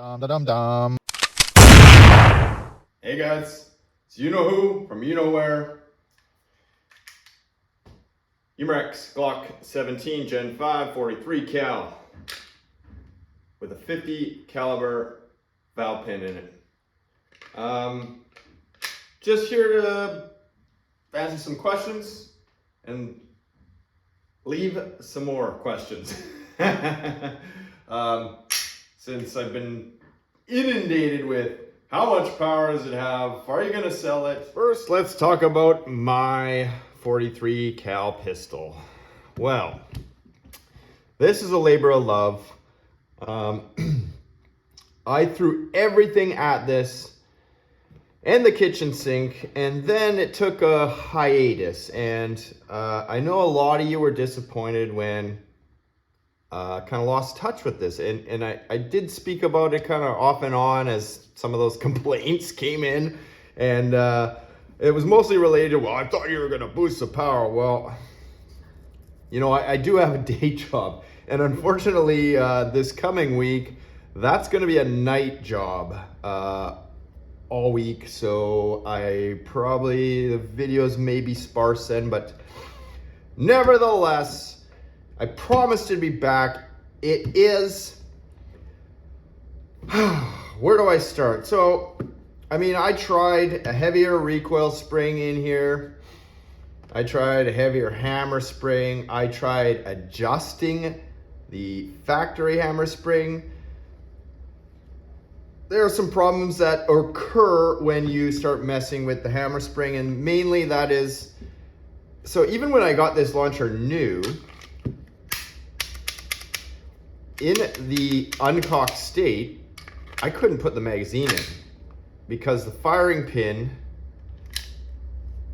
Dum, da, dum, dum. Hey guys, it's you know who from you know where. Umarex Glock17 Gen 5 43 cal with a 50 caliber valve pin in it. Just here to answer some questions and leave some more questions. Since I've been inundated with how much power does it have? Are you gonna sell it? First, let's talk about my 43 cal pistol. Well, this is a labor of love. I threw everything at this and the kitchen sink, and then it took a hiatus. And I know a lot of you were disappointed when kind of lost touch with this, and I did speak about it kind of off and on as some of those complaints came in, and it was mostly related to, well, I thought you were going to boost the power. Well, you know, I do have a day job, and unfortunately this coming week that's going to be a night job all week, so the videos may be sparse then, but nevertheless, I promised to be back. It is, where do I start? So, I mean, I tried a heavier recoil spring in here. I tried a heavier hammer spring. I tried adjusting the factory hammer spring. There are some problems that occur when you start messing with the hammer spring, and mainly that is, so even when I got this launcher new, in the uncocked state, I couldn't put the magazine in because the firing pin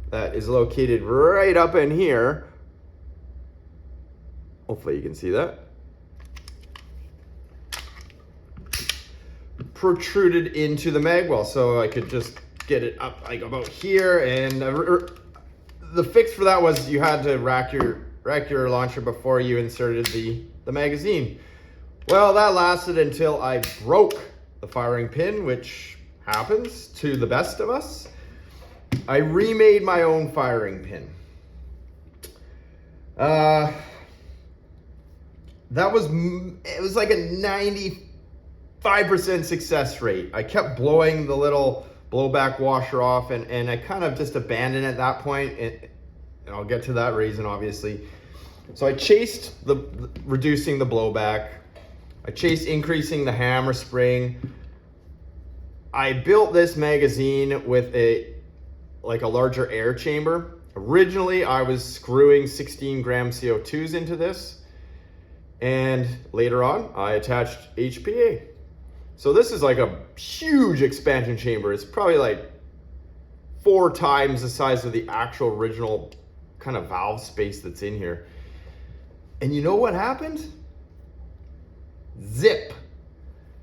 that is located right up in here, hopefully you can see that, protruded into the mag well. So I could just get it up like about here, and the fix for that was you had to rack your launcher before you inserted the magazine. Well, that lasted until I broke the firing pin, which happens to the best of us. I remade my own firing pin. It was like a 95% success rate. I kept blowing the little blowback washer off, and I kind of just abandoned it at that point, and I'll get to that reason, obviously. So I chased reducing the blowback. I chased increasing the hammer spring. I built this magazine with a larger air chamber. Originally, I was screwing 16 gram CO2s into this, and later on, I attached HPA. So this is like a huge expansion chamber. It's probably like 4 times the size of the actual original kind of valve space that's in here. And you know what happened? Zip.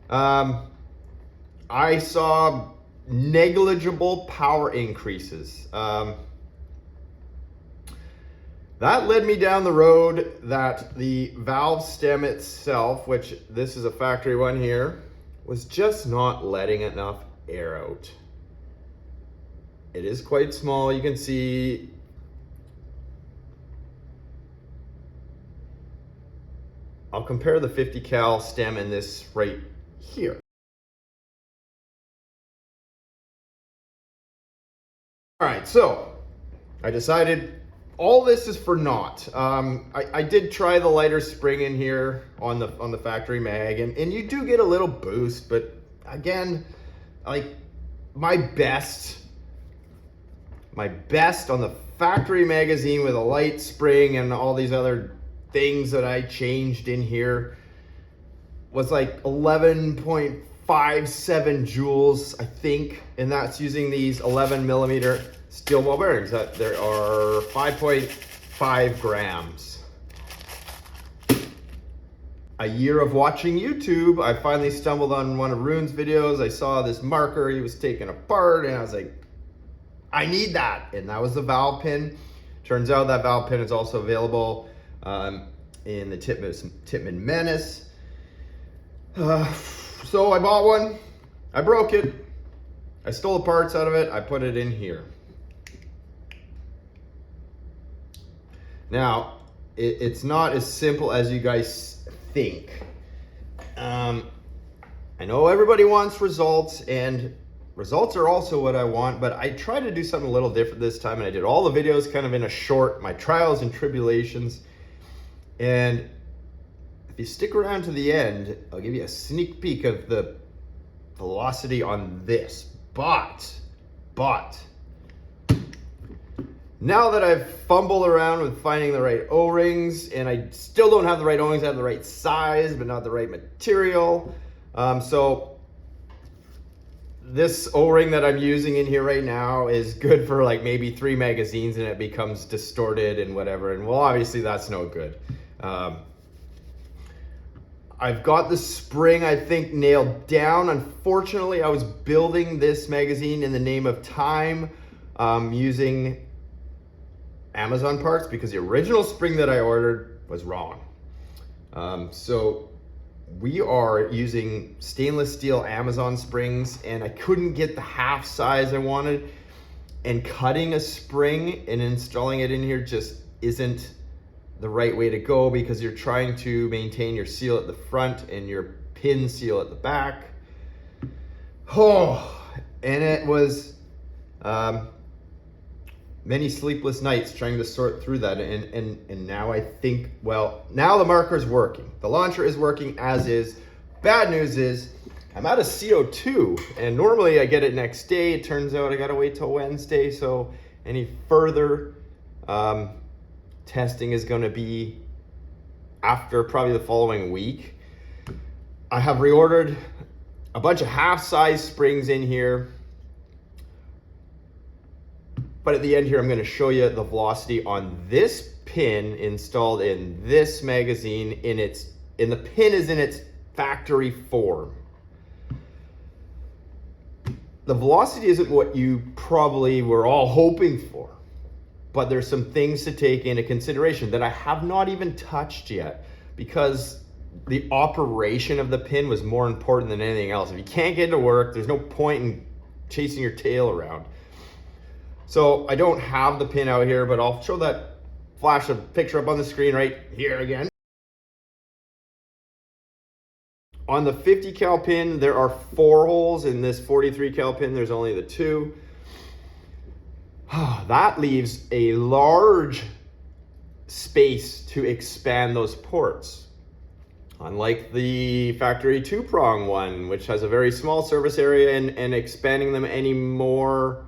I saw negligible power increases. That led me down the road that the valve stem itself, which this is a factory one here, was just not letting enough air out. It is quite small, you can see. I'll compare the 50 cal stem and this right here. All right, so I decided all this is for naught. I did try the lighter spring in here on the factory mag, and you do get a little boost, but again, like my best on the factory magazine with a light spring and all these other things that I changed in here was like 11.57 joules, I think, and that's using these 11 millimeter steel ball bearings that there are 5.5 grams. A year of watching YouTube, I finally stumbled on one of Rune's videos. I saw this marker he was taking apart, and I was like, I need that, and that was the valve pin. Turns out that valve pin is also available in the Tippmann Menace. So I bought one, I broke it, I stole the parts out of it, I put it in here. Now, it's not as simple as you guys think. I know everybody wants results, and results are also what I want, but I tried to do something a little different this time, and I did all the videos kind of in a short, my trials and tribulations. And if you stick around to the end, I'll give you a sneak peek of the velocity on this. But, now that I've fumbled around with finding the right O-rings, and I still don't have the right O-rings, I have the right size, but not the right material. So this O-ring that I'm using in here right now is good for like maybe 3 magazines, and it becomes distorted and whatever. And well, obviously that's no good. I've got the spring, I think, nailed down. Unfortunately, I was building this magazine in the name of time, using Amazon parts, because the original spring that I ordered was wrong. So we are using stainless steel Amazon springs, and I couldn't get the half size I wanted, and cutting a spring and installing it in here just isn't the right way to go, because you're trying to maintain your seal at the front and your pin seal at the back. Oh, and it was many sleepless nights trying to sort through that, and now I think, well, now the marker's working. The launcher is working as is. Bad news is I'm out of CO2, and normally I get it next day. It turns out I gotta wait till Wednesday, so any further testing is gonna be after probably the following week. I have reordered a bunch of half-size springs in here. But at the end here, I'm going to show you the velocity on this pin installed in this magazine. The pin is in its factory form. The velocity isn't what you probably were all hoping for, but there's some things to take into consideration that I have not even touched yet, because the operation of the pin was more important than anything else. If you can't get it to work, there's no point in chasing your tail around. So I don't have the pin out here, but I'll show that, flash a picture up on the screen right here again. On the 50 cal pin, there are 4 holes. In this 43 cal pin, there's only the 2. That leaves a large space to expand those ports. Unlike the factory 2-prong one, which has a very small surface area, and expanding them anymore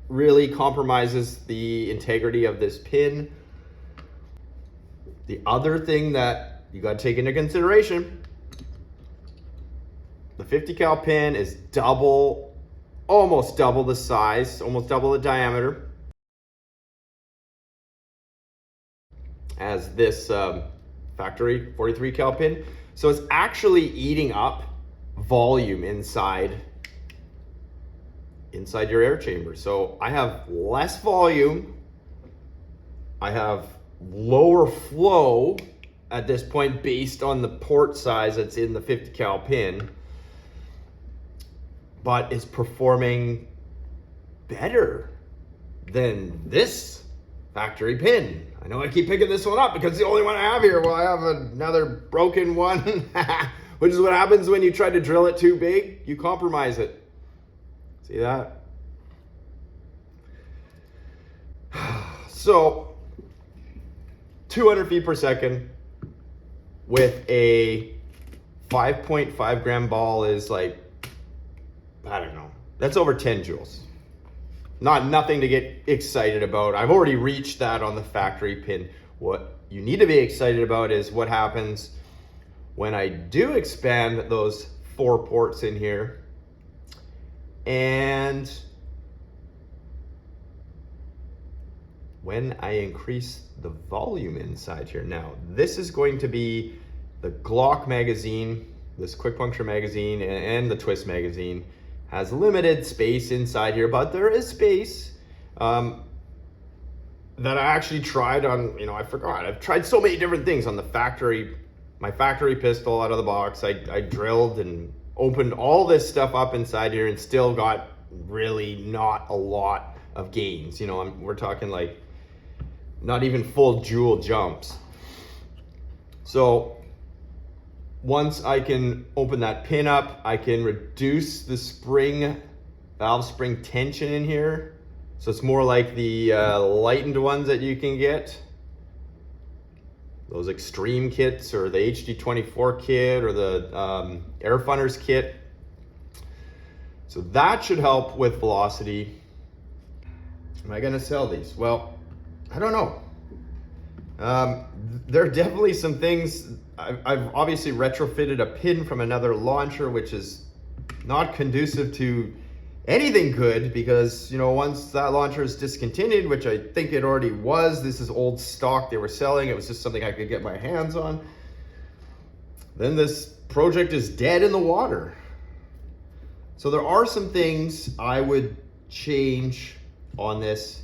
really compromises the integrity of this pin. The other thing that you got to take into consideration, the 50 cal pin is almost double the size, almost double the diameter as this factory 43 cal pin. So it's actually eating up volume inside your air chamber. So I have less volume, I have lower flow at this point based on the port size that's in the 50 cal pin, but it's performing better than this factory pin. I know I keep picking this one up because it's the only one I have here. Well, I have another broken one, which is what happens when you try to drill it too big. You compromise it. See that? So 200 feet per second with a 5.5 gram ball is like, I don't know, that's over 10 joules. Nothing to get excited about. I've already reached that on the factory pin. What you need to be excited about is what happens when I do expand those 4 ports in here, and when I increase the volume inside here. Now, this is going to be the Glock magazine, this quick puncture magazine, and the twist magazine has limited space inside here, but there is space that I actually tried on, I forgot. I've tried so many different things on the factory, my factory pistol out of the box. I drilled and opened all this stuff up inside here and still got really not a lot of gains. You know, we're talking like not even full joule jumps. So once I can open that pin up, I can reduce the valve spring tension in here. So it's more like the lightened ones that you can get. Those extreme kits or the HD24 kit or the Air Funners kit. So that should help with velocity. Am I gonna sell these? Well, I don't know. There are definitely some things. I've obviously retrofitted a pin from another launcher, which is not conducive to anything good, because, you know, once that launcher is discontinued, which I think it already was, this is old stock they were selling, it was just something I could get my hands on, then this project is dead in the water. So there are some things I would change on this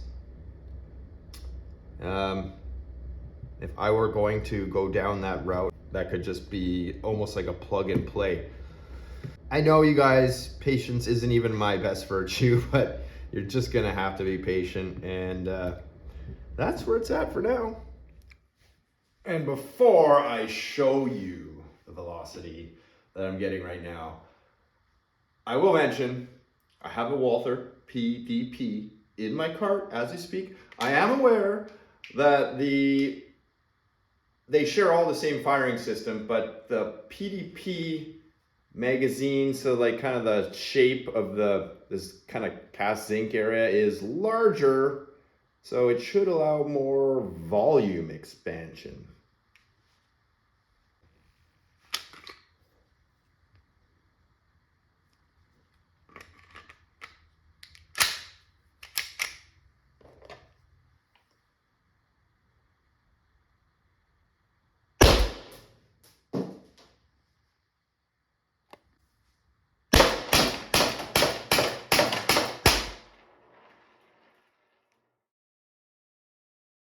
if I were going to go down that route. That could just be almost like a plug and play. I know, you guys, patience isn't even my best virtue, but you're just gonna have to be patient, and that's where it's at for now. And before I show you the velocity that I'm getting right now, I will mention I have a Walther PDP in my cart as we speak. I am aware that they share all the same firing system, but the PDP magazine, so like kind of the shape of this kind of cast zinc area is larger, so it should allow more volume expansion.